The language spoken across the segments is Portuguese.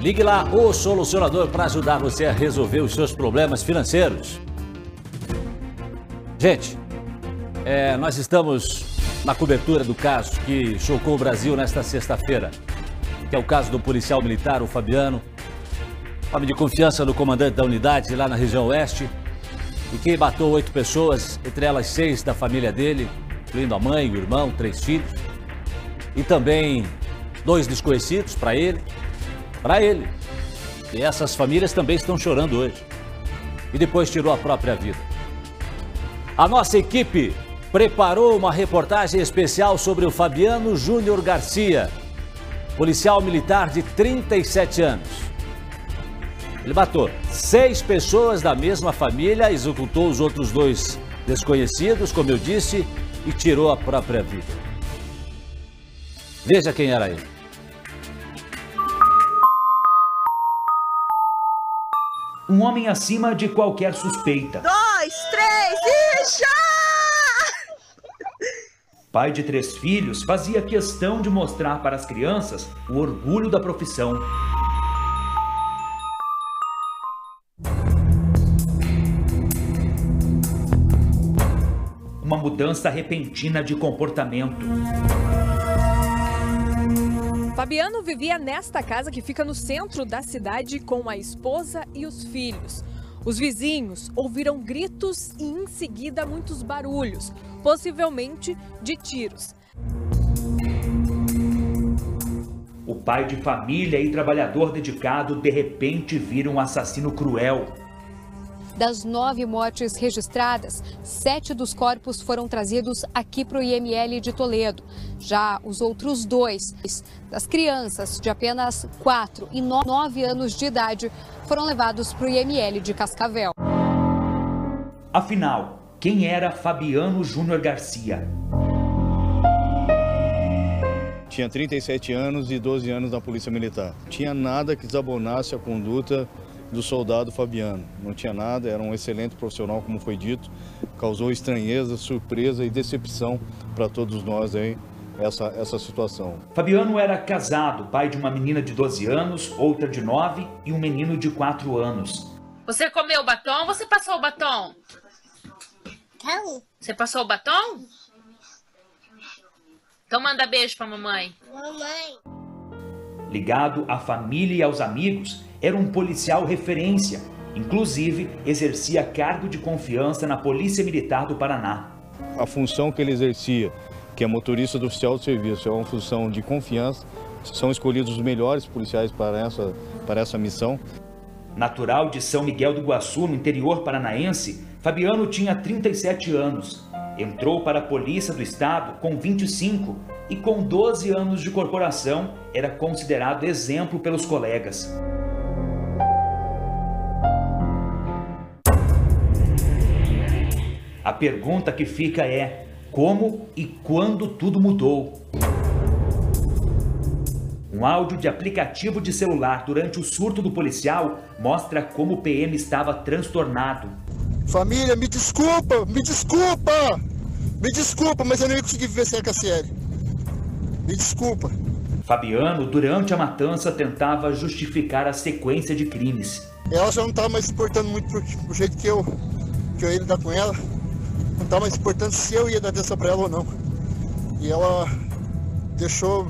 Ligue lá, o Solucionador, para ajudar você a resolver os seus problemas financeiros. Gente, nós estamos na cobertura do caso que chocou o Brasil nesta sexta-feira, que é o caso do policial militar, o Fabiano, homem de confiança do comandante da unidade lá na região oeste, e que matou 8 pessoas, entre elas 6 da família dele, incluindo a mãe, o irmão, 3 filhos, e também 2 desconhecidos para ele. E essas famílias também estão chorando hoje. E depois tirou a própria vida. A nossa equipe preparou uma reportagem especial sobre o Fabiano Júnior Garcia, policial militar de 37 anos. Ele matou 6 pessoas da mesma família, executou os outros 2 desconhecidos, como eu disse, e tirou a própria vida. Veja quem era ele. Um homem acima de qualquer suspeita. 2, 3 e já! Pai de 3 filhos, fazia questão de mostrar para as crianças o orgulho da profissão. Uma mudança repentina de comportamento. Fabiano vivia nesta casa que fica no centro da cidade com a esposa e os filhos. Os vizinhos ouviram gritos e em seguida muitos barulhos, possivelmente de tiros. O pai de família e trabalhador dedicado de repente vira um assassino cruel. Das 9 mortes registradas, 7 dos corpos foram trazidos aqui para o IML de Toledo. Já os outros 2, das crianças de apenas 4 e 9 anos de idade, foram levados para o IML de Cascavel. Afinal, quem era Fabiano Júnior Garcia? Tinha 37 anos e 12 anos na Polícia Militar. Tinha nada que desabonasse a conduta do soldado Fabiano. Não tinha nada, era um excelente profissional, como foi dito. Causou estranheza, surpresa e decepção para todos nós aí, essa situação. Fabiano era casado, pai de uma menina de 12 anos, outra de 9 e um menino de 4 anos. Você comeu o batom ou você passou o batom? Não. Você passou o batom? Então manda beijo pra mamãe. Mamãe. Ligado à família e aos amigos, era um policial referência. Inclusive, exercia cargo de confiança na Polícia Militar do Paraná. A função que ele exercia, que é motorista do oficial de serviço, é uma função de confiança. São escolhidos os melhores policiais para essa missão. Natural de São Miguel do Iguaçu, no interior paranaense, Fabiano tinha 37 anos. Entrou para a Polícia do Estado com 25 e com 12 anos de corporação era considerado exemplo pelos colegas. A pergunta que fica é: como e quando tudo mudou? Um áudio de aplicativo de celular durante o surto do policial mostra como o PM estava transtornado. Família, me desculpa, mas eu não ia conseguir viver sem a Cassiele. Me desculpa. Fabiano, durante a matança, tentava justificar a sequência de crimes. Ela já não estava mais se importando muito pro jeito que eu ia lidar com ela. Não estava mais se importando se eu ia dar atenção para ela ou não. E ela deixou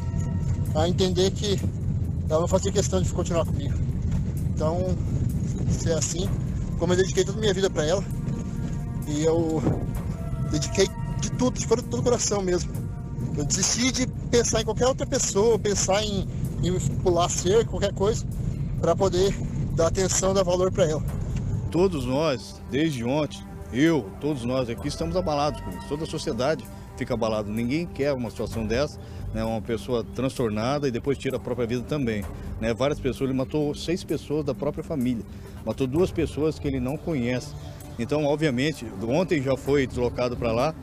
a entender que ela não fazia questão de continuar comigo. Então, se é assim, como eu dediquei toda a minha vida para ela, e eu dediquei de tudo, de todo o coração mesmo. Eu desisti de pensar em qualquer outra pessoa, pensar em pular cerca, qualquer coisa, para poder dar atenção, dar valor para ela. Todos nós, desde ontem, todos nós aqui estamos abalados com isso. Toda a sociedade fica abalada. Ninguém quer uma situação dessa, né? Uma pessoa transtornada e depois tira a própria vida também. Né? Várias pessoas, ele matou 6 pessoas da própria família. Matou 2 pessoas que ele não conhece. Então, obviamente, ontem já foi deslocado para lá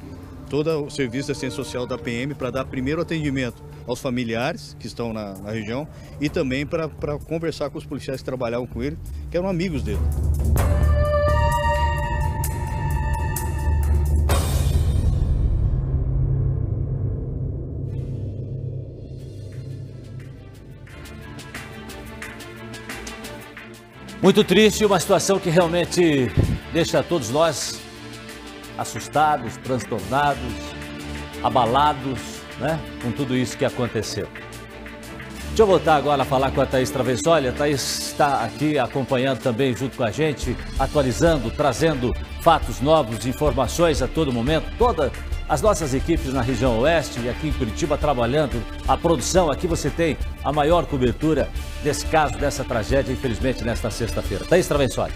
todo o serviço de assistência social da PM para dar primeiro atendimento aos familiares que estão na região e também para conversar com os policiais que trabalhavam com ele, que eram amigos dele. Muito triste, uma situação que realmente deixa todos nós assustados, transtornados, abalados, né, com tudo isso que aconteceu. Deixa eu voltar agora a falar com a Thaís Travessoli. A Thaís está aqui acompanhando também junto com a gente, atualizando, trazendo fatos novos, informações a todo momento. Todas as nossas equipes na região oeste e aqui em Curitiba trabalhando. A produção, aqui você tem a maior cobertura desse caso, dessa tragédia, infelizmente, nesta sexta-feira. Thaís Travessoli.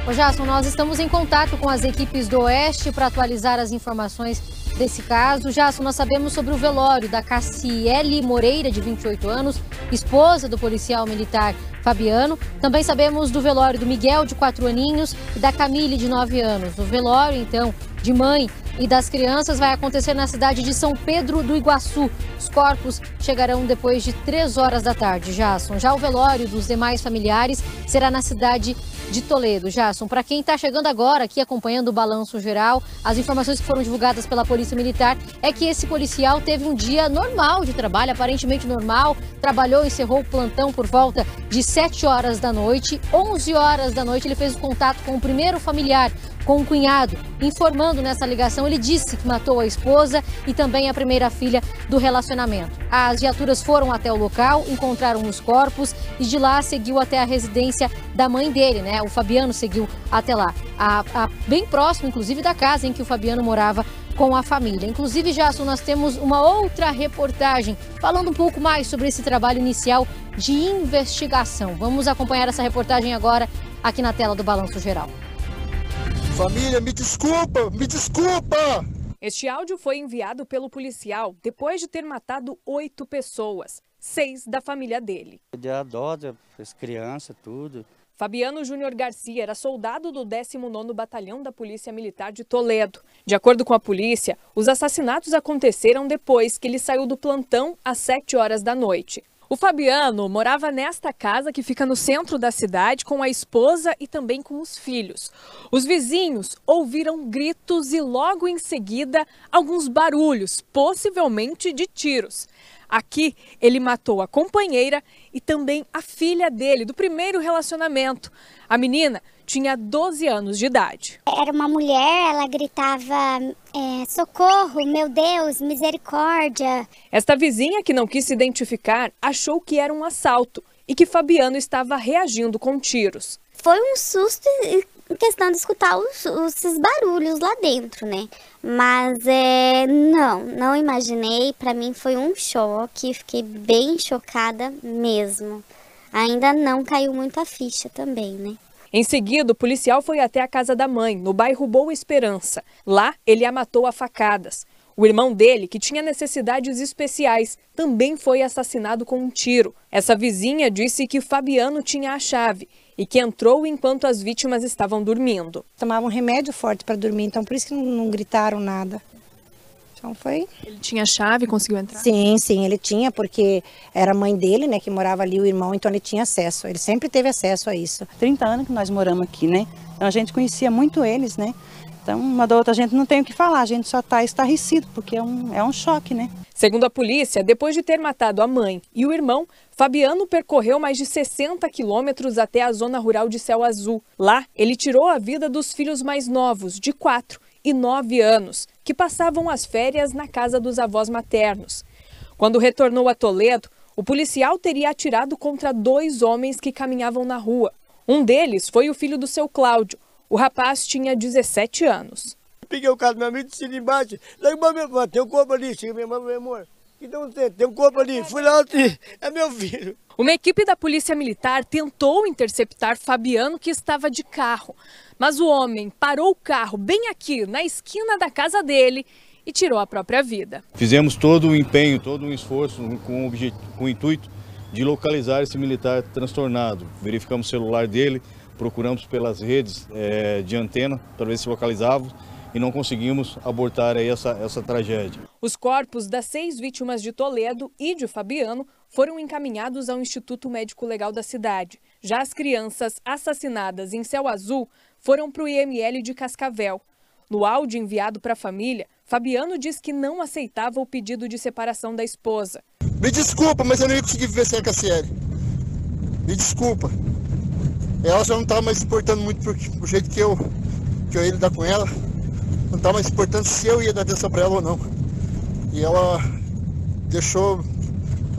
Ô Jasson, nós estamos em contato com as equipes do Oeste para atualizar as informações desse caso. Jasson, nós sabemos sobre o velório da Cassiele Moreira, de 28 anos, esposa do policial militar Fabiano. Também sabemos do velório do Miguel, de 4 aninhos, e da Camille, de 9 anos. O velório, então, de mãe e das crianças vai acontecer na cidade de São Pedro do Iguaçu. Os corpos chegarão depois de 3 horas da tarde, Jasson. Já o velório dos demais familiares será na cidade de Toledo. Jasson, para quem está chegando agora aqui acompanhando o balanço geral, as informações que foram divulgadas pela Polícia Militar é que esse policial teve um dia normal de trabalho, aparentemente normal, trabalhou, encerrou o plantão por volta de 7 horas da noite. 11 horas da noite ele fez o contato com o primeiro familiar, com o cunhado. Informando nessa ligação, ele disse que matou a esposa e também a primeira filha do relacionamento. As viaturas foram até o local, encontraram os corpos e de lá seguiu até a residência da mãe dele, né? O Fabiano seguiu até lá, bem próximo, inclusive, da casa em que o Fabiano morava com a família. Inclusive, Jasson, nós temos uma outra reportagem falando um pouco mais sobre esse trabalho inicial de investigação. Vamos acompanhar essa reportagem agora aqui na tela do Balanço Geral. Família, me desculpa, me desculpa! Este áudio foi enviado pelo policial depois de ter matado 8 pessoas, 6 da família dele. Deu a dó, as crianças, tudo. Fabiano Júnior Garcia era soldado do 19º Batalhão da Polícia Militar de Toledo. De acordo com a polícia, os assassinatos aconteceram depois que ele saiu do plantão às 7 horas da noite. O Fabiano morava nesta casa que fica no centro da cidade com a esposa e também com os filhos. Os vizinhos ouviram gritos e logo em seguida alguns barulhos, possivelmente de tiros. Aqui ele matou a companheira e também a filha dele, do primeiro relacionamento. A menina tinha 12 anos de idade. Era uma mulher, ela gritava, socorro, meu Deus, misericórdia. Esta vizinha, que não quis se identificar, achou que era um assalto e que Fabiano estava reagindo com tiros. Foi um susto em questão de escutar esses barulhos lá dentro, né? Mas não imaginei, para mim foi um choque, fiquei bem chocada mesmo. Ainda não caiu muito a ficha também, né? Em seguida, o policial foi até a casa da mãe, no bairro Boa Esperança. Lá, ele a matou a facadas. O irmão dele, que tinha necessidades especiais, também foi assassinado com um tiro. Essa vizinha disse que Fabiano tinha a chave e que entrou enquanto as vítimas estavam dormindo. Tomava um remédio forte para dormir, então por isso que não gritaram nada. Então foi... Ele tinha a chave, conseguiu entrar? Sim, ele tinha, porque era a mãe dele, né, que morava ali, o irmão, então ele tinha acesso. Ele sempre teve acesso a isso. 30 anos que nós moramos aqui, né? Então a gente conhecia muito eles, né? Então, uma da outra a gente não tem o que falar, a gente só está estarrecido, porque é um choque, né? Segundo a polícia, depois de ter matado a mãe e o irmão, Fabiano percorreu mais de 60 quilômetros até a zona rural de Céu Azul. Lá, ele tirou a vida dos filhos mais novos, de 4 e 9 anos, que passavam as férias na casa dos avós maternos. Quando retornou a Toledo, o policial teria atirado contra 2 homens que caminhavam na rua. Um deles foi o filho do seu Cláudio. O rapaz tinha 17 anos. Peguei o carro do meu amigo, desci ali embaixo. Lá minha mãe, tem um corpo ali. Chega minha mãe, meu amor. Então tem um corpo ali. Fui lá, é meu filho. Uma equipe da Polícia Militar tentou interceptar Fabiano, que estava de carro. Mas o homem parou o carro bem aqui, na esquina da casa dele, e tirou a própria vida. Fizemos todo o empenho, todo o esforço com o intuito de localizar esse militar transtornado. Verificamos o celular dele, procuramos pelas redes de antena para ver se localizávamos e não conseguimos abortar aí essa tragédia. Os corpos das 6 vítimas de Toledo e de Fabiano foram encaminhados ao Instituto Médico Legal da cidade. Já as crianças assassinadas em Céu Azul foram para o IML de Cascavel. No áudio enviado para a família, Fabiano diz que não aceitava o pedido de separação da esposa. Me desculpa, mas eu não ia conseguir viver sem a Cassiele. Me desculpa. Ela já não estava mais se importando muito pro jeito que eu ia lidar com ela. Não estava mais se importando se eu ia dar atenção para ela ou não. E ela deixou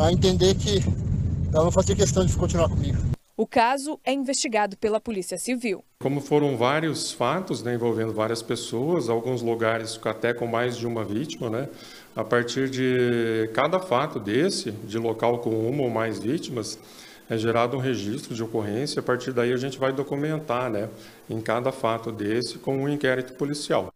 a entender que ela não fazia questão de continuar comigo. O caso é investigado pela Polícia Civil. Como foram vários fatos, né, envolvendo várias pessoas, alguns lugares até com mais de uma vítima, né? A partir de cada fato desse, de local com uma ou mais vítimas, é gerado um registro de ocorrência. A partir daí a gente vai documentar, né, em cada fato desse com um inquérito policial.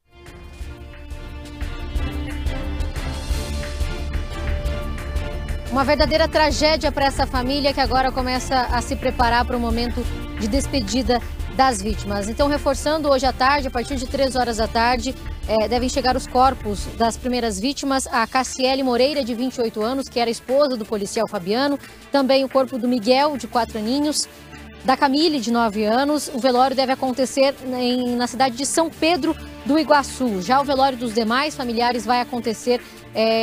Uma verdadeira tragédia para essa família que agora começa a se preparar para o momento de despedida das vítimas. Então, reforçando, hoje à tarde, a partir de 3 horas da tarde, devem chegar os corpos das primeiras vítimas, a Cassiele Moreira, de 28 anos, que era esposa do policial Fabiano, também o corpo do Miguel, de 4 aninhos, da Camille, de 9 anos. O velório deve acontecer na cidade de São Pedro do Iguaçu. Já o velório dos demais familiares vai acontecer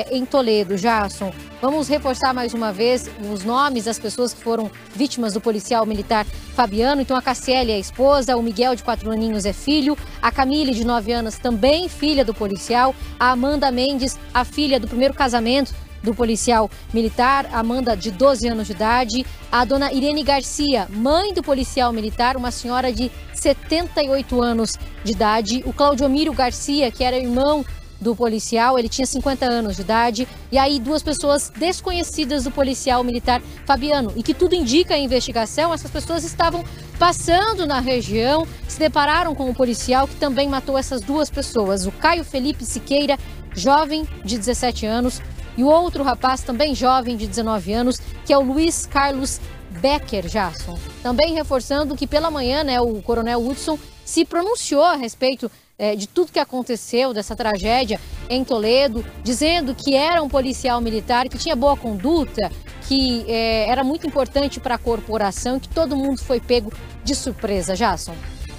em Toledo. Jason, vamos reforçar mais uma vez os nomes das pessoas que foram vítimas do policial militar Fabiano. Então, a Cassiele é a esposa, o Miguel, de 4 aninhos, é filho, a Camille, de 9 anos, também filha do policial, a Amanda Mendes, a filha do primeiro casamento do policial militar, Amanda, de 12 anos de idade, a dona Irene Garcia, mãe do policial militar, uma senhora de 78 anos de idade, o Claudiomiro Garcia, que era irmão do policial, ele tinha 50 anos de idade, e aí 2 pessoas desconhecidas do policial militar Fabiano, e que tudo indica a investigação, essas pessoas estavam passando na região, se depararam com o policial que também matou essas 2 pessoas, o Caio Felipe Siqueira, jovem de 17 anos, e o outro rapaz, também jovem de 19 anos, que é o Luiz Carlos Becker, Jason. Também reforçando que pela manhã, né, o coronel Hudson se pronunciou a respeito de tudo que aconteceu, dessa tragédia em Toledo, dizendo que era um policial militar, que tinha boa conduta, que era muito importante para a corporação, que todo mundo foi pego de surpresa, Jason.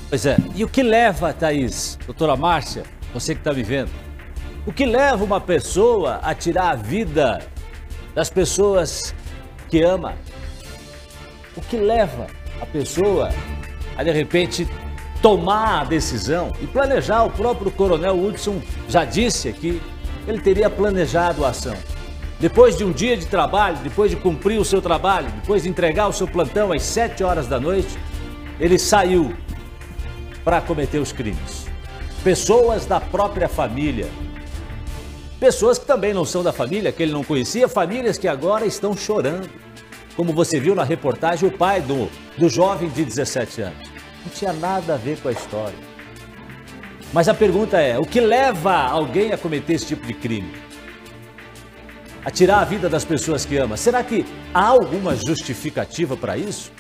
Pois é, e o que leva, Thaís, doutora Márcia, você que está vivendo, o que leva uma pessoa a tirar a vida das pessoas que ama? O que leva a pessoa a, de repente, tomar a decisão e planejar? O próprio coronel Hudson já disse aqui que ele teria planejado a ação. Depois de um dia de trabalho, depois de cumprir o seu trabalho, depois de entregar o seu plantão às 7 horas da noite, ele saiu para cometer os crimes. Pessoas da própria família, pessoas que também não são da família, que ele não conhecia, famílias que agora estão chorando. Como você viu na reportagem, o pai do jovem de 17 anos. Não tinha nada a ver com a história. Mas a pergunta é, o que leva alguém a cometer esse tipo de crime? A tirar a vida das pessoas que ama? Será que há alguma justificativa para isso?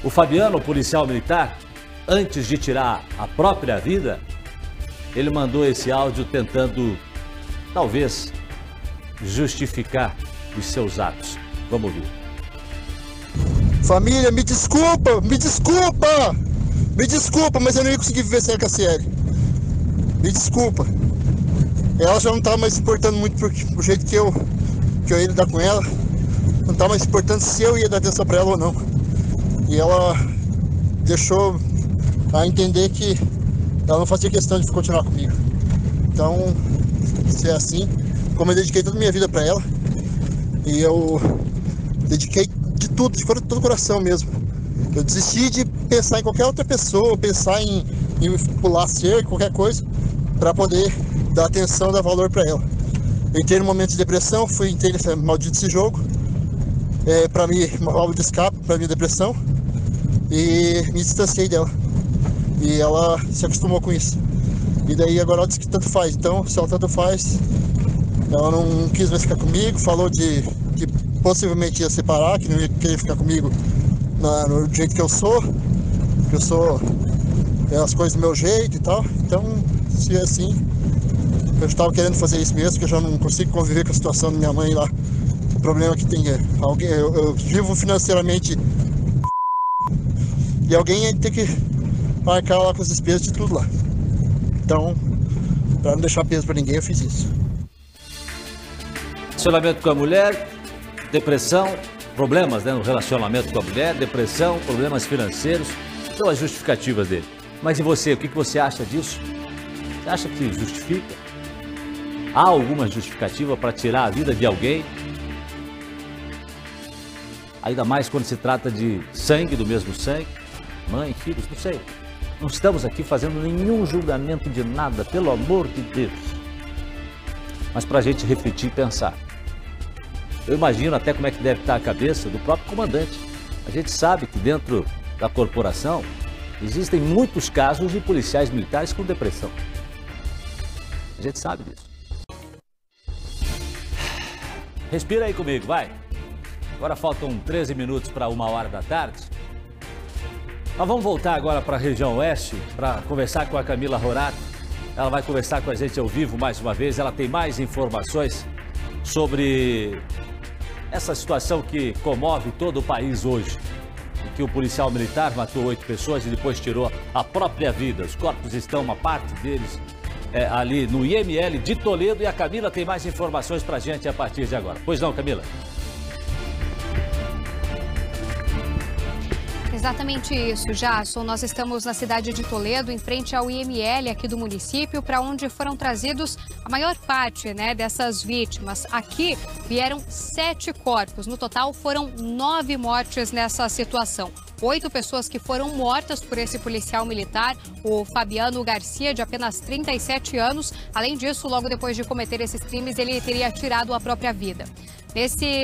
O Fabiano, o policial militar, antes de tirar a própria vida, ele mandou esse áudio tentando, talvez, justificar os seus atos. Vamos ouvir. Família, me desculpa, mas eu não ia conseguir viver sem a Cassiele. Me desculpa. Ela já não estava mais se importando muito pro jeito que eu ia lidar com ela. Não estava mais se importando se eu ia dar atenção para ela ou não. E ela deixou a entender que ela não fazia questão de continuar comigo. Então, se é assim, como eu dediquei toda a minha vida para ela, e eu dediquei de tudo, de todo o coração mesmo. Eu desisti de pensar em qualquer outra pessoa, pensar em pular cerca, qualquer coisa, para poder dar atenção, dar valor para ela. Eu entrei num momento de depressão, entrei nesse maldito esse jogo, para mim, uma válvula de escape para minha depressão, e me distanciei dela. E ela se acostumou com isso. E daí agora ela diz que tanto faz. Então, se ela tanto faz, ela não quis mais ficar comigo, falou que possivelmente ia separar, que não ia querer ficar comigo no jeito que eu sou as coisas do meu jeito e tal. Então, se é assim, eu estava querendo fazer isso mesmo, porque eu já não consigo conviver com a situação da minha mãe lá. O problema que tem alguém, eu vivo financeiramente e alguém tem que marcar lá com as despesas de tudo lá. Então, para não deixar peso para ninguém, eu fiz isso. Relacionamento com a mulher, depressão, problemas, né, no relacionamento com a mulher, depressão, problemas financeiros, são as justificativas dele. Mas e você, o que você acha disso? Você acha que justifica? Há alguma justificativa para tirar a vida de alguém? Ainda mais quando se trata de sangue, do mesmo sangue, mãe, filhos, não sei. Não estamos aqui fazendo nenhum julgamento de nada, pelo amor de Deus. Mas para a gente refletir e pensar. Eu imagino até como é que deve estar a cabeça do próprio comandante. A gente sabe que dentro da corporação existem muitos casos de policiais militares com depressão. A gente sabe disso. Respira aí comigo, vai. Agora faltam 13 minutos para 1h da tarde. Nós vamos voltar agora para a região oeste para conversar com a Camila Rorato. Ela vai conversar com a gente ao vivo mais uma vez. Ela tem mais informações sobre essa situação que comove todo o país hoje. Em que o policial militar matou 8 pessoas e depois tirou a própria vida. Os corpos estão, uma parte deles, ali no IML de Toledo. E a Camila tem mais informações para a gente a partir de agora. Pois não, Camila? Exatamente isso, Jasson. Nós estamos na cidade de Toledo, em frente ao IML aqui do município, para onde foram trazidos a maior parte, né, dessas vítimas. Aqui vieram 7 corpos. No total, foram 9 mortes nessa situação. 8 pessoas que foram mortas por esse policial militar, o Fabiano Garcia, de apenas 37 anos. Além disso, logo depois de cometer esses crimes, ele teria tirado a própria vida.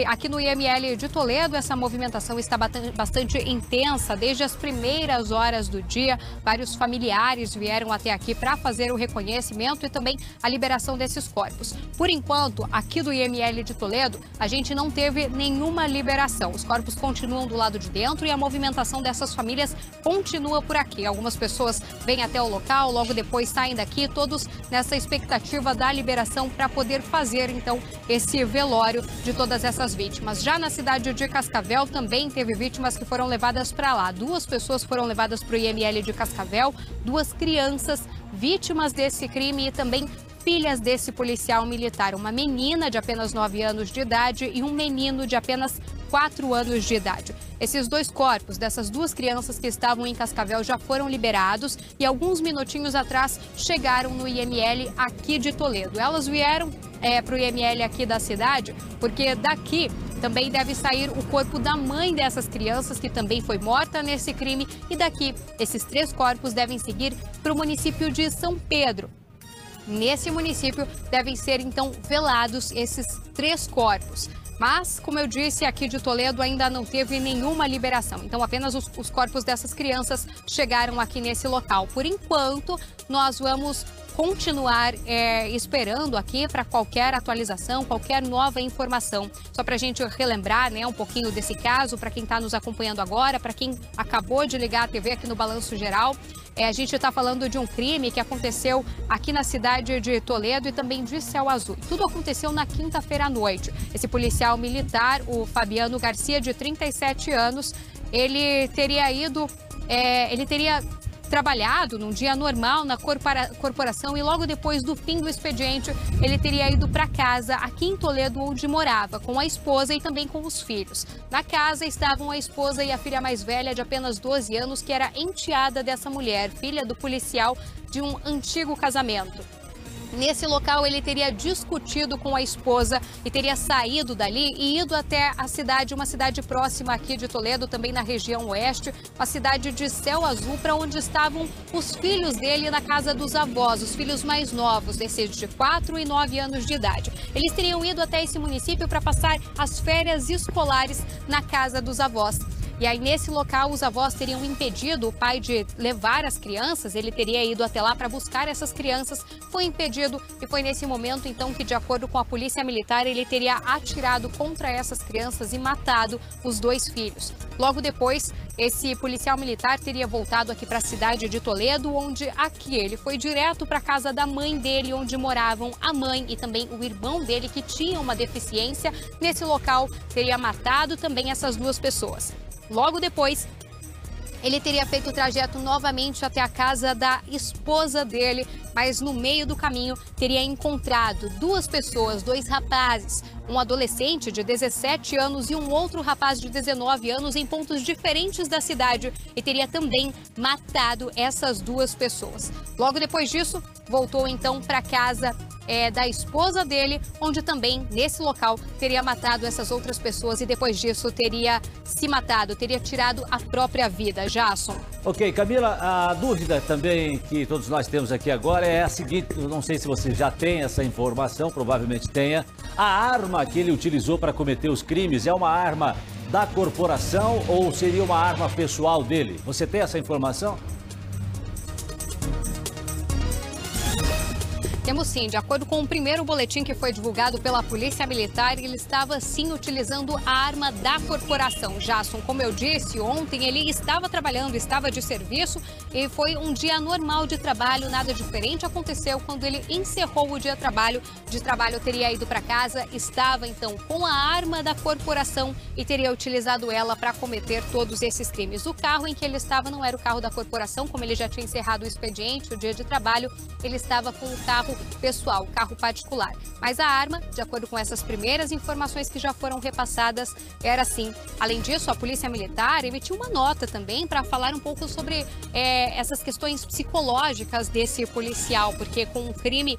Aqui no IML de Toledo, essa movimentação está bastante intensa. Desde as primeiras horas do dia, vários familiares vieram até aqui para fazer o reconhecimento e também a liberação desses corpos. Por enquanto, aqui do IML de Toledo, a gente não teve nenhuma liberação. Os corpos continuam do lado de dentro e a movimentação dessas famílias continua por aqui. Algumas pessoas vêm até o local, logo depois saem daqui, todos nessa expectativa da liberação para poder fazer, então, esse velório de todas essas vítimas. Já na cidade de Cascavel também teve vítimas que foram levadas para lá. 2 pessoas foram levadas para o IML de Cascavel, 2 crianças vítimas desse crime e também filhas desse policial militar. Uma menina de apenas 9 anos de idade e um menino de apenas 4 anos de idade. Esses 2 corpos dessas 2 crianças que estavam em Cascavel já foram liberados e alguns minutinhos atrás chegaram no IML aqui de Toledo. Elas vieram para o IML aqui da cidade porque daqui também deve sair o corpo da mãe dessas crianças que também foi morta nesse crime e daqui esses 3 corpos devem seguir para o município de São Pedro. Nesse município devem ser então velados esses 3 corpos. Mas, como eu disse, aqui de Toledo ainda não teve nenhuma liberação. Então, apenas os corpos dessas crianças chegaram aqui nesse local. Por enquanto, nós vamos continuar esperando aqui para qualquer atualização, qualquer nova informação. Só para a gente relembrar, né, um pouquinho desse caso, para quem está nos acompanhando agora, para quem acabou de ligar a TV aqui no Balanço Geral. A gente está falando de um crime que aconteceu aqui na cidade de Toledo e também de Céu Azul. Tudo aconteceu na quinta-feira à noite. Esse policial militar, o Fabiano Garcia, de 37 anos, ele teria trabalhado num dia normal na corporação e logo depois do fim do expediente ele teria ido para casa aqui em Toledo, onde morava, com a esposa e também com os filhos. Na casa estavam a esposa e a filha mais velha, de apenas 12 anos, que era enteada dessa mulher, filha do policial de um antigo casamento. Nesse local, ele teria discutido com a esposa e teria saído dali e ido até a cidade, uma cidade próxima aqui de Toledo, também na região oeste, a cidade de Céu Azul, para onde estavam os filhos dele na casa dos avós, os filhos mais novos, desses de 4 e 9 anos de idade. Eles teriam ido até esse município para passar as férias escolares na casa dos avós. E aí, nesse local, os avós teriam impedido o pai de levar as crianças, ele teria ido até lá para buscar essas crianças, foi impedido e foi nesse momento, então, que, de acordo com a polícia militar, ele teria atirado contra essas crianças e matado os 2 filhos. Logo depois, esse policial militar teria voltado aqui para a cidade de Toledo, onde aqui ele foi direto para a casa da mãe dele, onde moravam a mãe e também o irmão dele, que tinha uma deficiência. Nesse local, teria matado também essas 2 pessoas. Logo depois, ele teria feito o trajeto novamente até a casa da esposa dele, mas no meio do caminho teria encontrado 2 pessoas, 2 rapazes, um adolescente de 17 anos e um outro rapaz de 19 anos em pontos diferentes da cidade e teria também matado essas duas pessoas. Logo depois disso, voltou então para casa da esposa dele, onde também, nesse local, teria matado essas outras pessoas e depois disso teria se matado, teria tirado a própria vida. Jason. Ok, Camila, a dúvida também que todos nós temos aqui agora é a seguinte, eu não sei se você já tem essa informação, provavelmente tenha. A arma que ele utilizou para cometer os crimes é uma arma da corporação ou seria uma arma pessoal dele? Você tem essa informação? Temos sim, de acordo com o primeiro boletim que foi divulgado pela Polícia Militar, ele estava sim utilizando a arma da corporação. Jason, como eu disse, ontem ele estava trabalhando, estava de serviço e foi um dia normal de trabalho, nada diferente aconteceu quando ele encerrou o dia de trabalho, teria ido para casa, estava então com a arma da corporação e teria utilizado ela para cometer todos esses crimes. O carro em que ele estava não era o carro da corporação, como ele já tinha encerrado o expediente, o dia de trabalho, ele estava com o carro pessoal, carro particular. Mas a arma, de acordo com essas primeiras informações que já foram repassadas, era assim. Além disso, a Polícia Militar emitiu uma nota também para falar um pouco sobre essas questões psicológicas desse policial, porque com um crime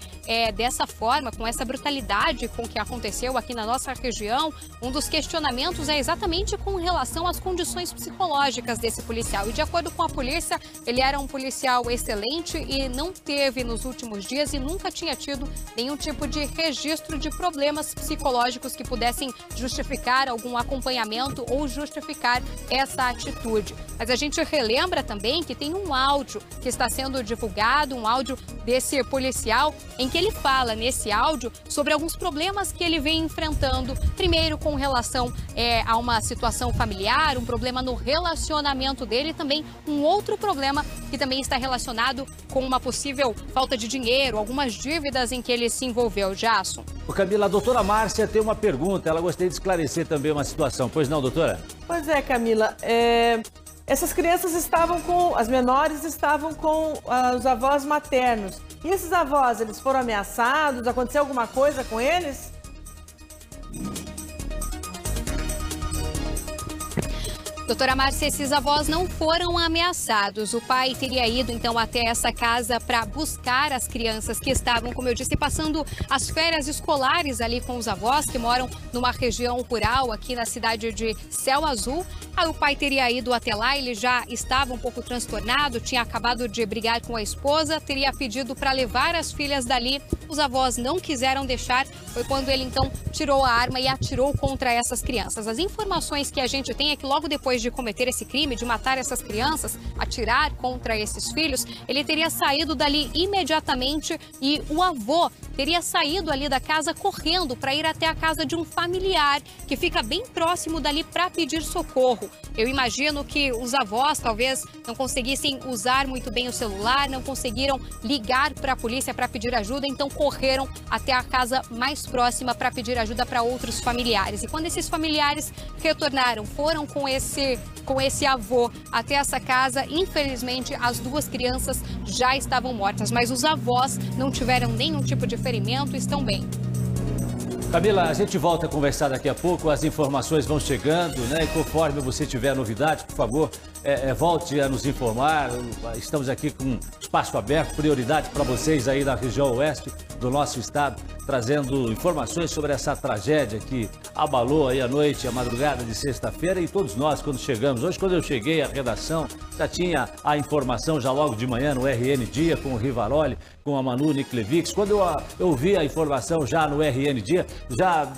dessa forma, com essa brutalidade com que aconteceu aqui na nossa região, um dos questionamentos é exatamente com relação às condições psicológicas desse policial. E de acordo com a polícia, ele era um policial excelente e não teve nos últimos dias e nunca tinha tido nenhum tipo de registro de problemas psicológicos que pudessem justificar algum acompanhamento ou justificar essa atitude. Mas a gente relembra também que tem um áudio que está sendo divulgado, um áudio desse policial, em que ele fala nesse áudio sobre alguns problemas que ele vem enfrentando, primeiro com relação a uma situação familiar, um problema no relacionamento dele e também um outro problema que também está relacionado com uma possível falta de dinheiro, algumas dívidas em que ele se envolveu. Jason. Camila, a doutora Márcia tem uma pergunta, ela gostaria de esclarecer também uma situação. Pois não, doutora? Pois é, Camila. Essas crianças as menores estavam com os avós maternos. E esses avós, eles foram ameaçados? Aconteceu alguma coisa com eles? Doutora Márcia, esses avós não foram ameaçados. O pai teria ido, então, até essa casa para buscar as crianças que estavam, como eu disse, passando as férias escolares ali com os avós, que moram numa região rural aqui na cidade de Céu Azul. Aí o pai teria ido até lá, ele já estava um pouco transtornado, tinha acabado de brigar com a esposa, teria pedido para levar as filhas dali. Os avós não quiseram deixar, foi quando ele então tirou a arma e atirou contra essas crianças. As informações que a gente tem é que logo depois de cometer esse crime, de matar essas crianças, atirar contra esses filhos, ele teria saído dali imediatamente e o avô teria saído ali da casa correndo para ir até a casa de um familiar que fica bem próximo dali para pedir socorro. Eu imagino que os avós talvez não conseguissem usar muito bem o celular, não conseguiram ligar para a polícia para pedir ajuda, então correram até a casa mais próxima para pedir ajuda para outros familiares. E quando esses familiares retornaram, foram com esse avô até essa casa, infelizmente as duas crianças já estavam mortas, mas os avós não tiveram nenhum tipo de ferimento, estão bem. Camila, a gente volta a conversar daqui a pouco, as informações vão chegando, né? E conforme você tiver novidades, por favor, volte a nos informar. Estamos aqui com espaço aberto, prioridade para vocês aí na região oeste do nosso estado, trazendo informações sobre essa tragédia que abalou aí a noite, a madrugada de sexta-feira e todos nós quando chegamos. Hoje, quando eu cheguei à redação, já tinha a informação já logo de manhã no RN Dia com o Rivaroli, com a Manu Niklevics. Quando eu vi a informação já no RN Dia, já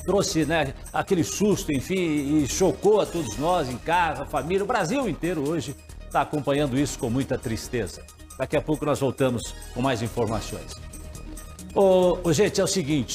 trouxe, né, aquele susto, enfim, e chocou a todos nós em casa, a família, o Brasil inteiro hoje está acompanhando isso com muita tristeza. Daqui a pouco nós voltamos com mais informações. Gente, é o seguinte...